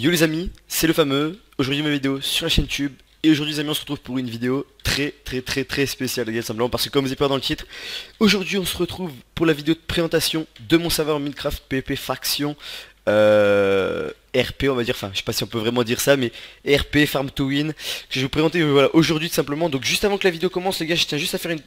Yo les amis, c'est le fameux, aujourd'hui ma vidéo sur la chaîne YouTube. Et aujourd'hui les amis on se retrouve pour une vidéo très spéciale les gars, simplement parce que comme vous avez peur dans le titre, aujourd'hui on se retrouve pour la vidéo de présentation de mon serveur Minecraft PvP Faction RP on va dire, enfin je sais pas si on peut vraiment dire ça, mais RP Farm to Win que je vais vous présenter voilà, aujourd'hui tout simplement. Donc juste avant que la vidéo commence les gars, je tiens juste à faire une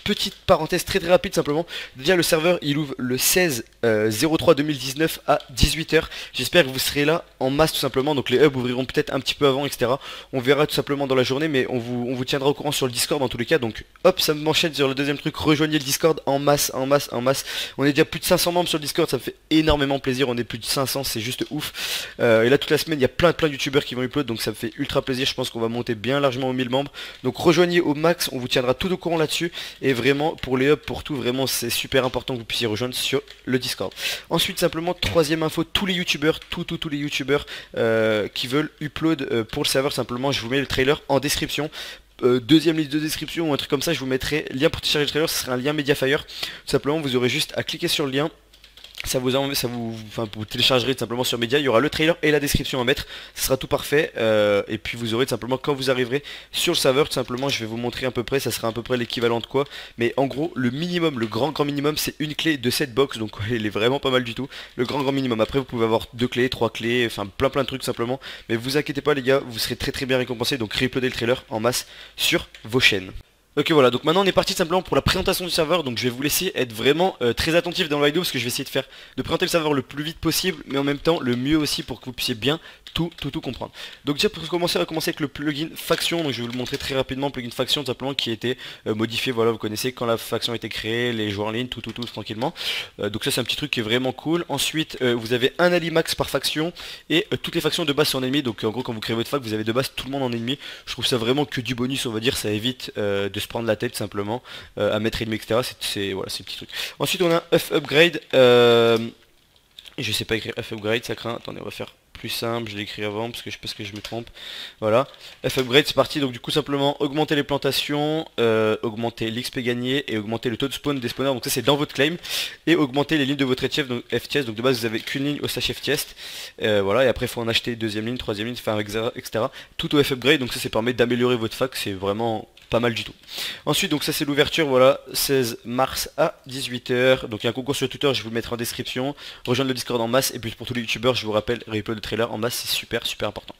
petite parenthèse très rapide simplement. Déjà le serveur il ouvre le 16/03/2019 à 18h. J'espère que vous serez là en masse tout simplement. Donc les hubs ouvriront peut-être un petit peu avant, etc. On verra tout simplement dans la journée, mais on vous tiendra au courant sur le Discord dans tous les cas. Donc hop, ça m'enchaîne sur le deuxième truc. Rejoignez le Discord en masse. On est déjà plus de 500 membres sur le Discord, ça me fait énormément plaisir. On est plus de 500, c'est juste ouf. Et là toute la semaine il y a plein de youtubeurs qui vont upload, donc ça me fait ultra plaisir. Je pense qu'on va monter bien largement aux 1000 membres. Donc rejoignez au max, on vous tiendra tout au courant là-dessus. Et vraiment pour les hubs, pour tout, vraiment c'est super important que vous puissiez rejoindre sur le Discord. Ensuite simplement troisième info, tous les youtubeurs, tous les youtubeurs qui veulent upload pour le serveur, simplement je vous mets le trailer en description. Deuxième liste de description ou un truc comme ça, je vous mettrai lien pour télécharger le trailer, ce sera un lien Mediafire. Tout simplement vous aurez juste à cliquer sur le lien. Vous téléchargerez tout simplement sur Media, il y aura le trailer et la description à mettre, ce sera tout parfait. Et puis vous aurez tout simplement, quand vous arriverez sur le serveur, tout simplement je vais vous montrer à peu près, ça sera à peu près l'équivalent de quoi. Mais en gros le minimum, le grand minimum c'est une clé de cette box, donc elle est vraiment pas mal du tout. Le grand minimum, après vous pouvez avoir 2 clés, 3 clés, enfin plein de trucs simplement. Mais vous inquiétez pas les gars, vous serez très bien récompensés, donc réuploadez le trailer en masse sur vos chaînes. Ok voilà, donc maintenant on est parti simplement pour la présentation du serveur. Donc je vais vous laisser être vraiment très attentif dans la vidéo, parce que je vais essayer de présenter le serveur le plus vite possible, mais en même temps le mieux aussi pour que vous puissiez bien tout comprendre. Donc déjà pour commencer, on va commencer avec le plugin Faction. Donc je vais vous le montrer très rapidement, plugin Faction tout simplement qui a été modifié, voilà vous connaissez, quand la faction a été créée, les joueurs en ligne, tout tranquillement. Donc ça c'est un petit truc qui est vraiment cool. Ensuite vous avez un ally max par faction, et toutes les factions de base sont en ennemi. Donc en gros quand vous créez votre fac, vous avez de base tout le monde en ennemi. Je trouve ça vraiment que du bonus, on va dire, ça évite de se prendre la tête simplement à mettre ennemi, etc. Voilà, c'est petit truc. Ensuite on a un F upgrade, je sais pas écrire F upgrade, ça craint. Attendez, on va faire plus simple, je l'ai écrit avant parce que je me trompe. Voilà, F upgrade c'est parti. Donc du coup simplement augmenter les plantations, augmenter l'XP gagné et augmenter le taux de spawn des spawners. Donc ça c'est dans votre claim. Et augmenter les lignes de votre FTF, donc FTS. Donc de base vous avez qu'une ligne au slash FTS. Voilà, et après il faut en acheter deuxième ligne, troisième ligne, enfin etc. Tout au F upgrade. Donc ça permet d'améliorer votre fac, c'est vraiment pas mal du tout. Ensuite donc ça c'est l'ouverture, voilà, 16 mars à 18h. Donc il y a un concours sur Twitter, je vous le mettrai en description. Rejoindre le Discord en masse, et puis pour tous les youtubeurs je vous rappelle, réupload le trailer en masse, c'est super important.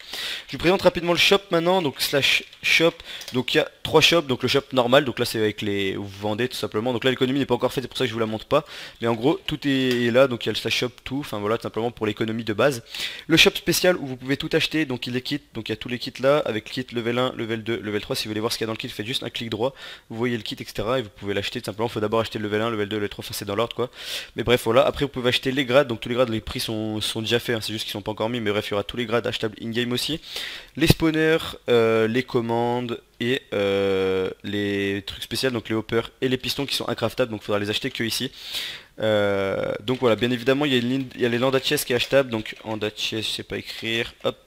Je vous présente rapidement le shop maintenant, donc slash shop. Donc il y a 3 shops, donc le shop normal, donc là c'est avec les où vous vendez tout simplement. Donc là l'économie n'est pas encore faite, c'est pour ça que je vous la montre pas. Mais en gros tout est là, donc il y a le slash shop tout, enfin voilà, tout simplement pour l'économie de base. Le shop spécial où vous pouvez tout acheter, donc il est kit, donc il y a tous les kits là, avec kit level 1, level 2, level 3. Si vous voulez voir ce qu'il y a dans le kit, faites juste un clic droit, vous voyez le kit, etc. Et vous pouvez l'acheter tout simplement. Il faut d'abord acheter le level 1, level 2, level 3, enfin c'est dans l'ordre quoi. Mais bref voilà, après vous pouvez acheter les grades, donc tous les grades, les prix sont déjà faits, hein. C'est juste qu'ils sont pas encore mis, mais bref il y aura tous les grades achetables in-game aussi. Les spawners, les commandes et les trucs spéciaux, donc les hoppers et les pistons qui sont incraftables, donc il faudra les acheter que ici. Donc voilà, bien évidemment il y a une ligne, il y a les land chest qui est achetable, donc land chest je sais pas écrire, hop.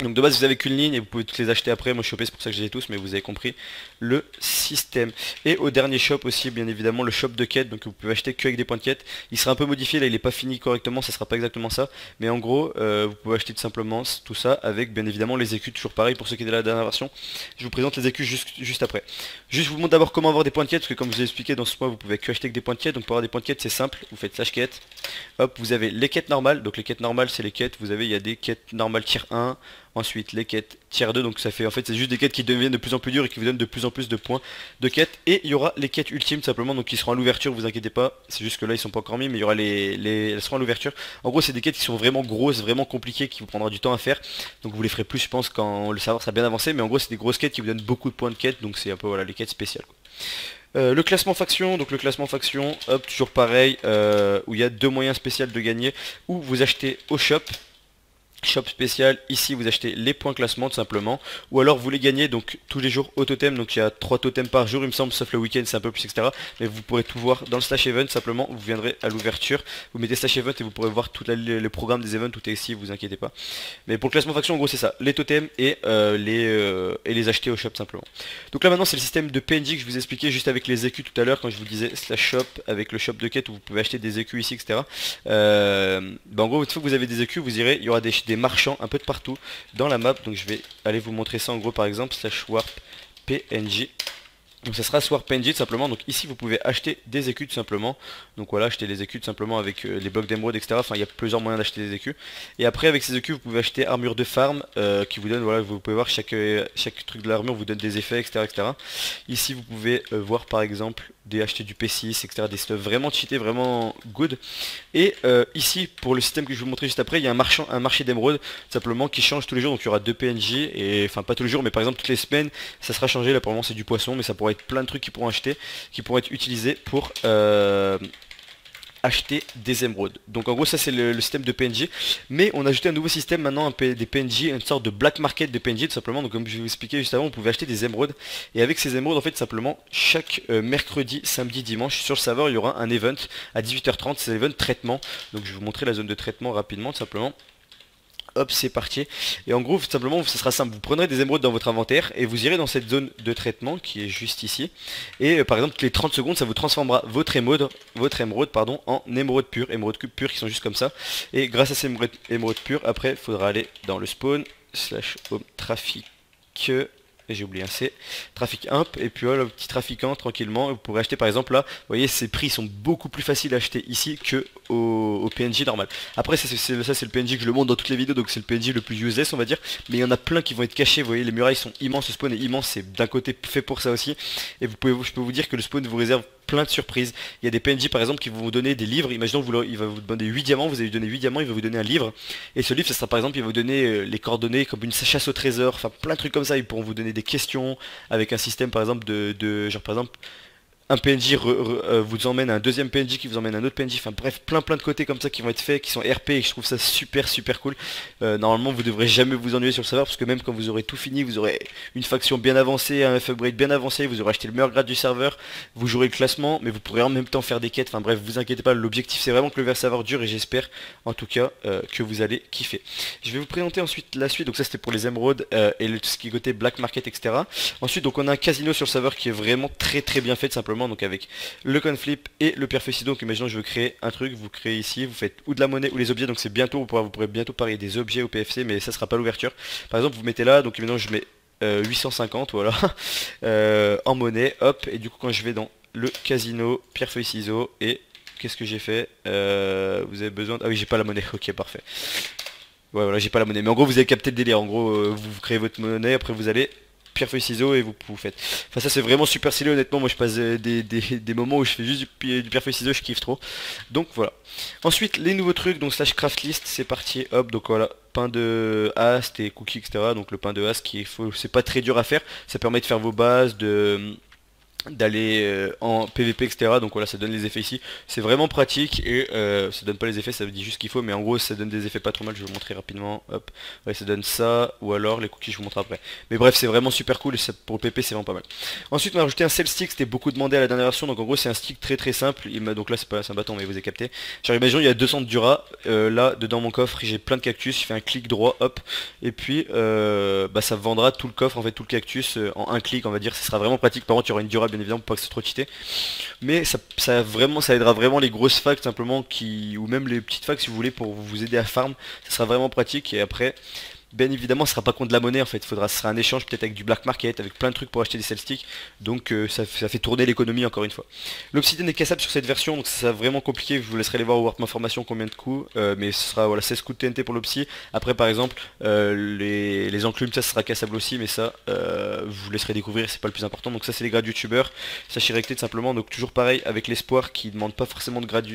Donc de base vous avez qu'une ligne et vous pouvez toutes les acheter après, moi je chopé, c'est pour ça que je les ai tous, mais vous avez compris le système. Et au dernier shop aussi bien évidemment le shop de quête, donc vous pouvez acheter que avec des points de quête. Il sera un peu modifié, là il est pas fini correctement, ça sera pas exactement ça, mais en gros vous pouvez acheter tout simplement tout ça avec bien évidemment les écus, toujours pareil pour ceux qui étaient là la dernière version. Je vous présente les écus juste après. Juste je vous montre d'abord comment avoir des points de quête, parce que comme je vous ai expliqué dans ce mois vous pouvez que acheter avec des points de quête. Donc pour avoir des points de quête c'est simple, vous faites slash quête, hop vous avez les quêtes normales. Donc les quêtes normales c'est les quêtes, vous avez, il y a des quêtes normales tier 1, ensuite les quêtes tier 2, donc ça fait en fait c'est juste des quêtes qui deviennent de plus en plus dures et qui vous donnent de plus en plus de points de quête. Et il y aura les quêtes ultimes simplement, donc qui seront à l'ouverture, vous inquiétez pas, c'est juste que là ils sont pas encore mis, mais il y aura elles seront à l'ouverture. En gros c'est des quêtes qui sont vraiment grosses, vraiment compliquées, qui vous prendra du temps à faire, donc vous les ferez plus je pense quand le serveur sera bien avancé, mais en gros c'est des grosses quêtes qui vous donnent beaucoup de points de quête, donc c'est un peu voilà les quêtes spéciales quoi. Le classement faction, donc le classement faction, hop toujours pareil, où il y a 2 moyens spéciaux de gagner, où vous achetez au shop. Shop spécial, ici vous achetez les points classement tout simplement, ou alors vous les gagnez donc tous les jours au totem, donc il y a 3 totems par jour il me semble, sauf le week-end c'est un peu plus etc. Mais vous pourrez tout voir dans le slash event, simplement vous viendrez à l'ouverture, vous mettez slash event et vous pourrez voir tout le programme des events, tout est ici, vous inquiétez pas. Mais pour le classement faction en gros c'est ça, les totems et les acheter au shop simplement. Donc là maintenant c'est le système de PNJ que je vous ai expliqué juste avec les écus tout à l'heure quand je vous disais slash shop avec le shop de quête où vous pouvez acheter des écus ici etc. En gros une fois que vous avez des écus vous irez, il y aura des des marchands un peu de partout dans la map. Donc je vais aller vous montrer ça en gros par exemple, /warp PNJ. Donc ça sera Swap PNJ tout simplement. Donc ici vous pouvez acheter des écus tout simplement. Donc voilà, acheter des écus tout simplement avec les blocs d'émeraude, etc. Enfin il y a plusieurs moyens d'acheter des écus. Et après avec ces écus vous pouvez acheter armure de farm qui vous donne, voilà, vous pouvez voir chaque truc de l'armure vous donne des effets, etc. etc. Ici vous pouvez voir par exemple acheter du P6, etc. Des stuff vraiment cheatés, vraiment good. Et ici pour le système que je vais vous montrer juste après, il y a un marché d'émeraude simplement qui change tous les jours. Donc il y aura 2 PNJ et enfin pas tous les jours mais par exemple toutes les semaines ça sera changé. Là pour le moment c'est du poisson mais ça pourrait être plein de trucs qui pourront acheter, qui pourront être utilisés pour acheter des émeraudes. Donc en gros ça c'est le système de PNJ. Mais on a ajouté un nouveau système maintenant, des PNJ, une sorte de black market de PNJ tout simplement. Donc comme je vous expliquais juste avant, on pouvait acheter des émeraudes. Et avec ces émeraudes en fait simplement chaque mercredi, samedi, dimanche sur le serveur il y aura un event à 18h30. C'est l'event traitement. Donc je vais vous montrer la zone de traitement rapidement tout simplement. Hop, c'est parti. Et en gros, tout simplement, ce sera simple. Vous prendrez des émeraudes dans votre inventaire et vous irez dans cette zone de traitement qui est juste ici. Et par exemple, toutes les 30 secondes, ça vous transformera votre émeraude pardon, en émeraude pure, émeraude cube pure qui sont juste comme ça. Et grâce à ces émeraudes pures, après, il faudra aller dans le spawn, /home trafic. Et j'ai oublié un C, trafic imp, et puis voilà, le petit trafiquant tranquillement, vous pourrez acheter par exemple là, vous voyez ces prix sont beaucoup plus faciles à acheter ici que au PNJ normal. Après ça c'est le PNJ que je le montre dans toutes les vidéos, donc c'est le PNJ le plus useless on va dire, mais il y en a plein qui vont être cachés, vous voyez les murailles sont immenses, le spawn est immense, c'est d'un côté fait pour ça aussi, et je peux vous dire que le spawn vous réserve plein de surprises. Il y a des PNJ par exemple qui vont vous donner des livres. Imaginons il va vous demander 8 diamants, vous allez lui donner 8 diamants, il va vous donner un livre. Et ce livre, ça sera par exemple, il va vous donner les coordonnées comme une chasse au trésor, enfin plein de trucs comme ça. Ils pourront vous donner des questions avec un système par exemple genre par exemple un PNJ vous emmène à un deuxième PNJ qui vous emmène à un autre PNJ, enfin bref plein de côtés comme ça qui vont être faits, qui sont RP et je trouve ça super cool. Normalement vous devrez jamais vous ennuyer sur le serveur parce que même quand vous aurez tout fini, vous aurez une faction bien avancée, un upgrade bien avancé, vous aurez acheté le meilleur grade du serveur, vous jouerez le classement mais vous pourrez en même temps faire des quêtes, enfin bref vous inquiétez pas, l'objectif c'est vraiment que le serveur dure et j'espère en tout cas que vous allez kiffer. Je vais vous présenter ensuite la suite, donc ça c'était pour les émeraudes et tout ce qui est côté black market etc. Ensuite donc on a un casino sur le serveur qui est vraiment très bien fait tout simplement. Donc avec le coin flip et le perfecto. Donc imaginons je veux créer un truc, vous créez ici, vous faites ou de la monnaie ou les objets, donc c'est bientôt, vous pourrez bientôt parier des objets au PFC mais ça sera pas l'ouverture. Par exemple vous mettez là, donc maintenant je mets 850 voilà en monnaie, hop, et du coup quand je vais dans le casino, pierre feuille ciseaux, et qu'est-ce que j'ai fait, vous avez besoin ah oui j'ai pas la monnaie, ok parfait. Ouais voilà j'ai pas la monnaie, mais en gros vous avez capté le délire, en gros vous créez votre monnaie, après vous allez pierre feuille ciseaux et vous faites. Enfin ça c'est vraiment super stylé honnêtement, moi je passe des moments où je fais juste du pierre feuille ciseaux, je kiffe trop. Donc voilà. Ensuite les nouveaux trucs, donc /craft list, c'est parti, hop, donc voilà, pain de hast et cookies etc. Donc le pain de hast c'est pas très dur à faire, ça permet de faire vos bases, d'aller en PVP etc. Donc voilà ça donne les effets ici, c'est vraiment pratique et ça donne pas les effets, ça veut dire juste ce qu'il faut, mais en gros ça donne des effets pas trop mal, je vais vous montrer rapidement, hop, ouais, ça donne ça, ou alors les cookies je vous montre après, mais bref c'est vraiment super cool et ça, pour le PP c'est vraiment pas mal. Ensuite on a rajouté un sell stick, c'était beaucoup demandé à la dernière version, donc en gros c'est un stick très simple, donc là c'est un bâton mais vous avez capté, genre imaginons il y a 200 de Dura, là dedans mon coffre j'ai plein de cactus, je fais un clic droit, hop, et puis ça vendra tout le coffre en fait, tout le cactus en un clic on va dire, ce sera vraiment pratique, par contre il y aura une Dura bien évidemment pour pas que c'est trop cheaté, mais ça aidera vraiment les grosses facs simplement ou même les petites facs si vous voulez pour vous aider à farm, ça sera vraiment pratique. Et après bien évidemment ce sera pas contre la monnaie en fait, ce sera un échange peut-être avec du black market, avec plein de trucs pour acheter des sell sticks, donc ça fait tourner l'économie encore une fois. L'obsidienne est cassable sur cette version, donc ça sera vraiment compliqué, je vous laisserai aller voir au Warp Information combien de coups, mais ce sera voilà 16 coups de TNT pour l'opsi. Après par exemple les enclumes ça sera cassable aussi, mais ça je vous laisserai découvrir, c'est pas le plus important. Donc ça c'est les grades youtubeurs, sachez recter tout simplement, donc toujours pareil avec l'espoir qui demande pas forcément de grade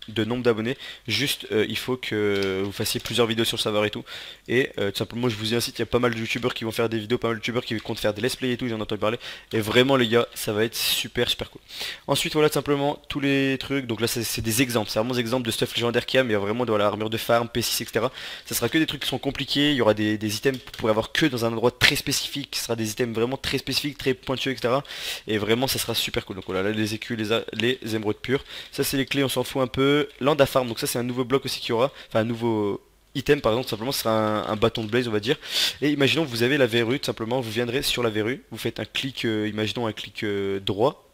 de nombre d'abonnés, juste il faut que vous fassiez plusieurs vidéos sur le serveur et tout, et tout simplement je vous y incite, il y a pas mal de youtubeurs qui vont faire des vidéos, pas mal de youtubeurs qui comptent faire des let's play et tout, j'en entends parler, et vraiment les gars ça va être super cool. Ensuite voilà tout simplement tous les trucs, donc là c'est des exemples, c'est vraiment des exemples de stuff légendaire qu'il y a, mais il y a vraiment de l'armure de farm, P6 etc. Ça sera que des trucs qui sont compliqués, il y aura des items que vous pourrez avoir que dans un endroit très spécifique, ce sera des items vraiment très spécifiques, très pointus etc. Et vraiment ça sera super cool. Donc voilà, là les écus, les émeraudes pures, ça c'est les clés, on s'en fout un peu. Land à farm, donc ça c'est un nouveau bloc aussi qu'il y aura, enfin un nouveau item par exemple, simplement ce sera un bâton de blaze on va dire. Et imaginons que vous avez la verrue, tout simplement vous viendrez sur la verrue, vous faites un clic, imaginons un clic droit,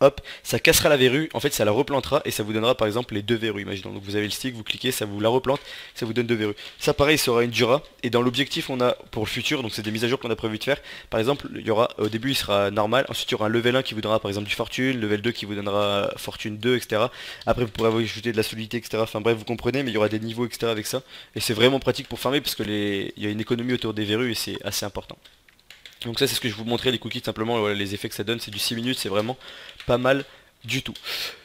hop, ça cassera la verrue, en fait ça la replantera et ça vous donnera par exemple les deux verrues, imaginons. Donc vous avez le stick, vous cliquez, ça vous la replante, ça vous donne deux verrues. Ça pareil, ça aura une Dura, et dans l'objectif on a pour le futur, donc c'est des mises à jour qu'on a prévu de faire, par exemple il y aura, au début il sera normal, ensuite il y aura un level 1 qui vous donnera par exemple du fortune, level 2 qui vous donnera fortune 2, etc. Après vous pourrez ajouter de la solidité, etc. Enfin bref, vous comprenez, mais il y aura des niveaux, etc. avec ça, et c'est vraiment pratique pour farmer parce que il y a une économie autour des verrues et c'est assez important. Donc ça c'est ce que je vous montrais, les cookies simplement, voilà, les effets que ça donne, c'est du 6 minutes, c'est vraiment pas mal du tout.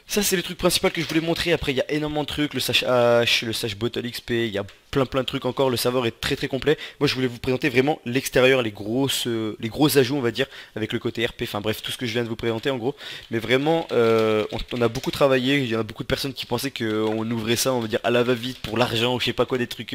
Ça c'est le truc principal que je voulais montrer. Après il y a énormément de trucs, le sash H, le sash bottle XP, il y a plein de trucs encore, le serveur est très complet. Moi je voulais vous présenter vraiment l'extérieur, les gros ajouts on va dire, avec le côté RP, enfin bref tout ce que je viens de vous présenter en gros. Mais vraiment on a beaucoup travaillé, il y a beaucoup de personnes qui pensaient qu'on ouvrait ça on va dire à la va-vite pour l'argent ou je sais pas quoi, des trucs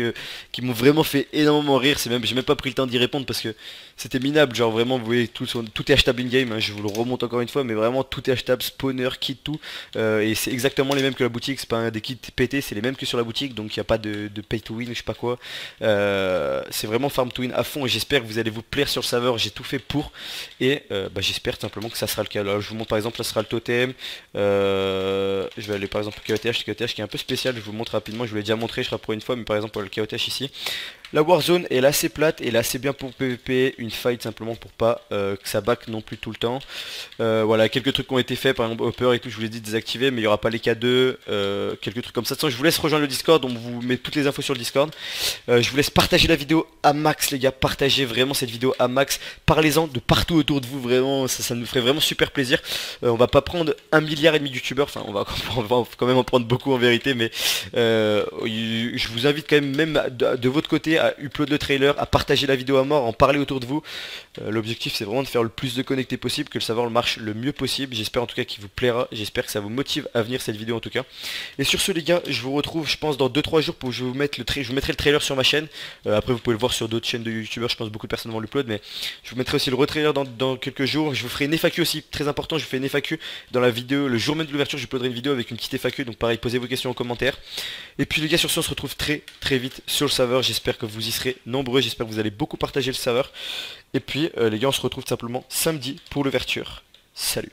qui m'ont vraiment fait énormément rire. J'ai même pas pris le temps d'y répondre parce que c'était minable, genre vraiment vous voyez tout est achetable in-game, hein, je vous le remonte encore une fois, mais vraiment tout est achetable, spawner, kit, tout. Et c'est exactement les mêmes que la boutique, c'est pas des kits pétés, c'est les mêmes que sur la boutique, donc il n'y a pas de pay to win, je sais pas quoi. C'est vraiment farm to win à fond et j'espère que vous allez vous plaire sur le serveur, j'ai tout fait pour. Et j'espère tout simplement que ça sera le cas. Alors je vous montre par exemple, là sera le totem. Je vais aller par exemple au KOTH, le KOTH qui est un peu spécial, je vous montre rapidement, je vous l'ai déjà montré, je serai pour une fois, mais par exemple pour le KOTH ici. La Warzone est assez plate et assez bien pour PvP, une fight simplement pour pas que ça back non plus tout le temps. Voilà, quelques trucs qui ont été faits, par exemple Hopper et tout, je vous l'ai dit désactiver, mais il n'y aura pas les K2, quelques trucs comme ça. De toute façon, je vous laisse rejoindre le Discord, on vous met toutes les infos sur le Discord. Je vous laisse partager la vidéo à max les gars, partagez vraiment cette vidéo à max, parlez-en de partout autour de vous, vraiment, ça nous ferait vraiment super plaisir. On va pas prendre 1,5 milliard de youtubeurs, enfin on va quand même en prendre beaucoup en vérité, mais je vous invite quand même de votre côté à upload le trailer, à partager la vidéo à mort, en parler autour de vous. L'objectif c'est vraiment de faire le plus de connectés possible, que le serveur marche le mieux possible. J'espère en tout cas qu'il vous plaira, j'espère que ça vous motive à venir cette vidéo en tout cas. Et sur ce les gars, je vous retrouve je pense dans 2-3 jours pour que je vous mettrai le trailer sur ma chaîne. Après vous pouvez le voir sur d'autres chaînes de youtubeurs, je pense que beaucoup de personnes vont l'upload, mais je vous mettrai aussi le retrailer dans quelques jours. Je vous ferai une FAQ aussi, très important, je vous fais une FAQ dans la vidéo, le jour même de l'ouverture je uploaderai une vidéo avec une petite FAQ, donc pareil, posez vos questions en commentaire. Et puis les gars, sur ce on se retrouve très vite sur le serveur, j'espère que vous y serez nombreux, j'espère que vous allez beaucoup partager le serveur. Et puis les gars, on se retrouve tout simplement samedi pour l'ouverture. Salut.